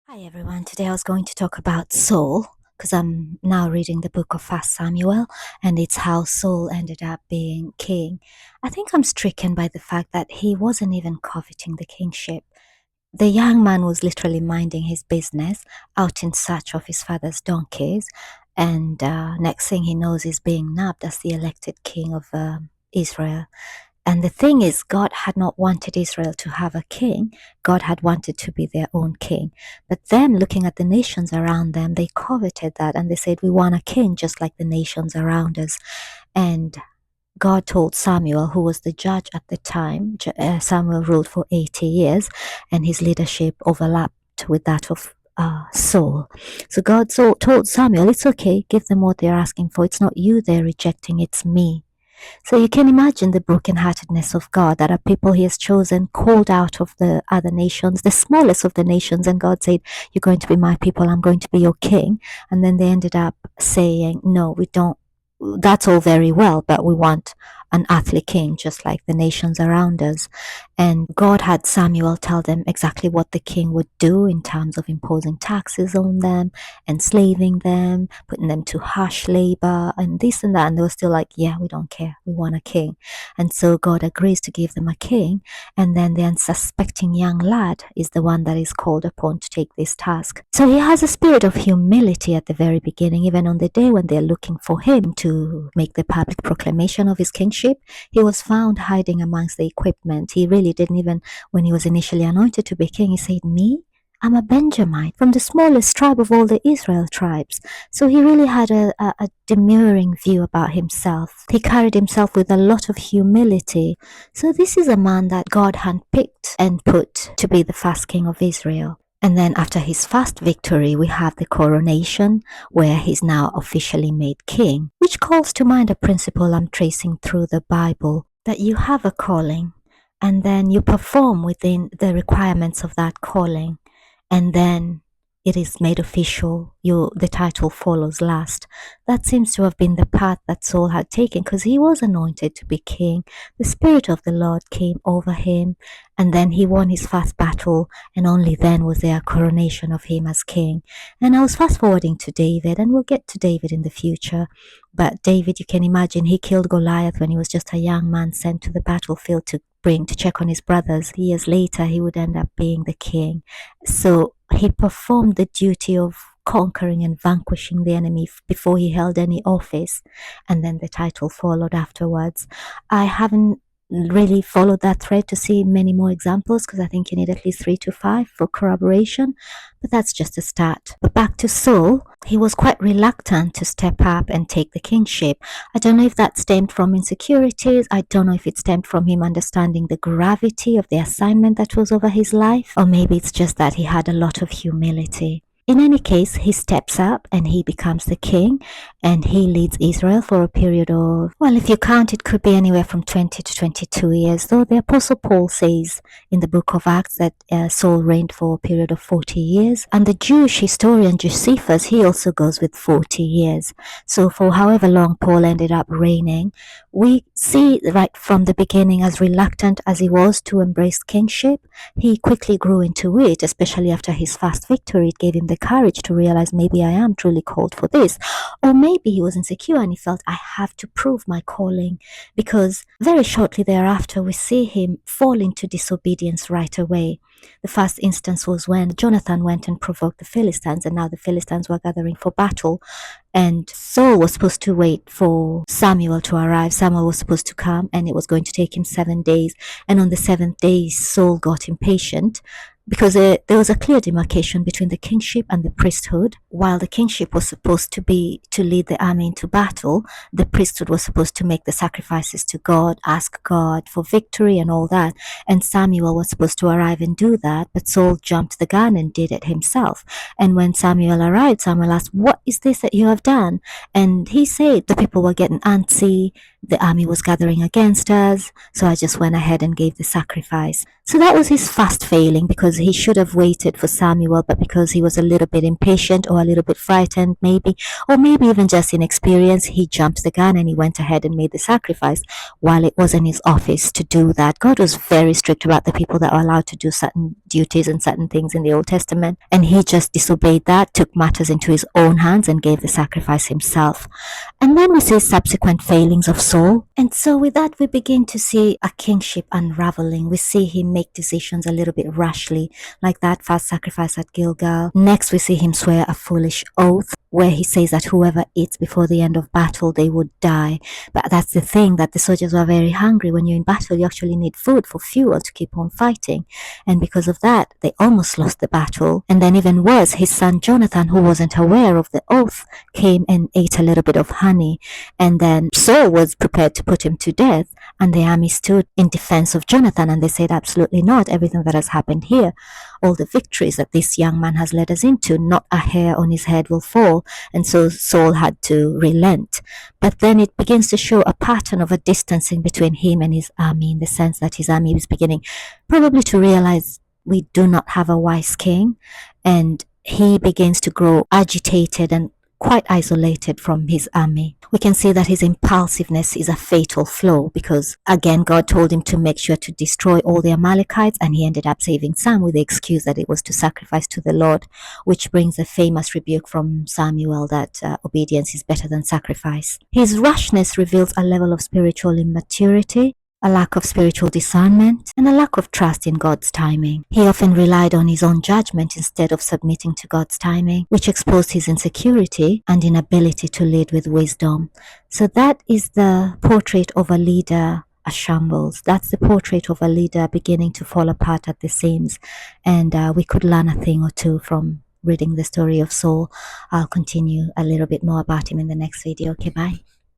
Hi everyone. Today I was going to talk about Saul because I'm now reading the book of First Samuel, and it's how Saul ended up being king. I think I'm stricken by the fact that he wasn't even coveting the kingship. The young man was literally minding his business out in search of his father's donkeys, and next thing he knows, he's being nabbed as the elected king of Israel. And the thing is, God had not wanted Israel to have a king. God had wanted to be their own king. But them, looking at the nations around them, they coveted that and they said, we want a king just like the nations around us. And God told Samuel, who was the judge at the time, Samuel ruled for 80 years, and his leadership overlapped with that of Saul. So God told Samuel, it's okay, give them what they're asking for. It's not you they're rejecting, it's me. So you can imagine the brokenheartedness of God, that are people he has chosen, called out of the other nations, the smallest of the nations, and God said, you're going to be my people, I'm going to be your king. And then they ended up saying, no, we don't, that's all very well, but we want an earthly king, just like the nations around us. And God had Samuel tell them exactly what the king would do in terms of imposing taxes on them, enslaving them, putting them to harsh labor, and this and that. And they were still like, yeah, we don't care. We want a king. And so God agrees to give them a king. And then the unsuspecting young lad is the one that is called upon to take this task. So he has a spirit of humility at the very beginning, even on the day when they're looking for him to make the public proclamation of his kingship. He was found hiding amongst the equipment. He really didn't even, when he was initially anointed to be king, he said, me? I'm a Benjamite from the smallest tribe of all the Israel tribes. So he really had a demurring view about himself. He carried himself with a lot of humility. So this is a man that God handpicked and put to be the first king of Israel. And then after his first victory, we have the coronation, where he's now officially made king, which calls to mind a principle I'm tracing through the Bible, that you have a calling, and then you perform within the requirements of that calling, and then it is made official. The title follows last. That seems to have been the path that Saul had taken, because he was anointed to be king. The Spirit of the Lord came over him, and then he won his first battle, and only then was there a coronation of him as king. And I was fast forwarding to David, and we'll get to David in the future. But David, you can imagine, he killed Goliath when he was just a young man sent to the battlefield to check on his brothers. Years later, he would end up being the king. So he performed the duty of conquering and vanquishing the enemy before he held any office, and then the title followed afterwards. I haven't really followed that thread to see many more examples, because I think you need at least 3 to 5 for corroboration, but that's just a start. But back to Saul, he was quite reluctant to step up and take the kingship. I don't know if that stemmed from insecurities. I don't know if it stemmed from him understanding the gravity of the assignment that was over his life, or maybe it's just that he had a lot of humility. In any case, he steps up and he becomes the king, and he leads Israel for a period of, well, if you count, it could be anywhere from 20 to 22 years, though the Apostle Paul says in the book of Acts that Saul reigned for a period of 40 years. And the Jewish historian Josephus, he also goes with 40 years. So for however long Paul ended up reigning, we see right from the beginning, as reluctant as he was to embrace kingship, he quickly grew into it, especially after his first victory. It gave him the courage to realize, maybe I am truly called for this. Or maybe he was insecure and he felt, I have to prove my calling, because very shortly thereafter we see him fall into disobedience right away. The first instance was when Jonathan went and provoked the Philistines, and now the Philistines were gathering for battle, and Saul was supposed to wait for Samuel to arrive. Samuel was supposed to come, and it was going to take him 7 days. And on the 7th day, Saul got impatient, because there was a clear demarcation between the kingship and the priesthood. While the kingship was supposed to be to lead the army into battle, the priesthood was supposed to make the sacrifices to God, ask God for victory and all that. And Samuel was supposed to arrive and do that, but Saul jumped the gun and did it himself. And when Samuel arrived, Samuel asked, what is this that you have done? And he said, the people were getting antsy, the army was gathering against us, so I just went ahead and gave the sacrifice. So that was his first failing, because he should have waited for Samuel, but because he was a little bit impatient or a little bit frightened maybe, or maybe even just inexperienced, he jumped the gun and he went ahead and made the sacrifice while it wasn't his office to do that. God was very strict about the people that were allowed to do certain duties and certain things in the Old Testament. And he just disobeyed that, took matters into his own hands, and gave the sacrifice himself. And then we see subsequent failings of Saul. And so with that, we begin to see a kingship unraveling. We see him make decisions a little bit rashly, like that first sacrifice at Gilgal. Next, we see him swear a foolish oath where he says that whoever eats before the end of battle, they would die. But that's the thing, that the soldiers were very hungry. When you're in battle, you actually need food for fuel to keep on fighting. And because of that, they almost lost the battle. And then even worse, his son Jonathan, who wasn't aware of the oath, came and ate a little bit of honey. And then Saul was prepared to put him to death. And the army stood in defense of Jonathan, and they said, absolutely not. Everything that has happened here, all the victories that this young man has led us into, not a hair on his head will fall. And so Saul had to relent. But then it begins to show a pattern of a distancing between him and his army, in the sense that his army is beginning probably to realize we do not have a wise king. And he begins to grow agitated and quite isolated from his army. We can see that his impulsiveness is a fatal flaw, because again, God told him to make sure to destroy all the Amalekites, and he ended up saving some with the excuse that it was to sacrifice to the Lord, which brings a famous rebuke from Samuel that obedience is better than sacrifice. His rashness reveals a level of spiritual immaturity, a lack of spiritual discernment, and a lack of trust in God's timing. He often relied on his own judgment instead of submitting to God's timing, which exposed his insecurity and inability to lead with wisdom. So that is the portrait of a leader, a shambles. That's the portrait of a leader beginning to fall apart at the seams. And we could learn a thing or two from reading the story of Saul. I'll continue a little bit more about him in the next video. Okay, bye.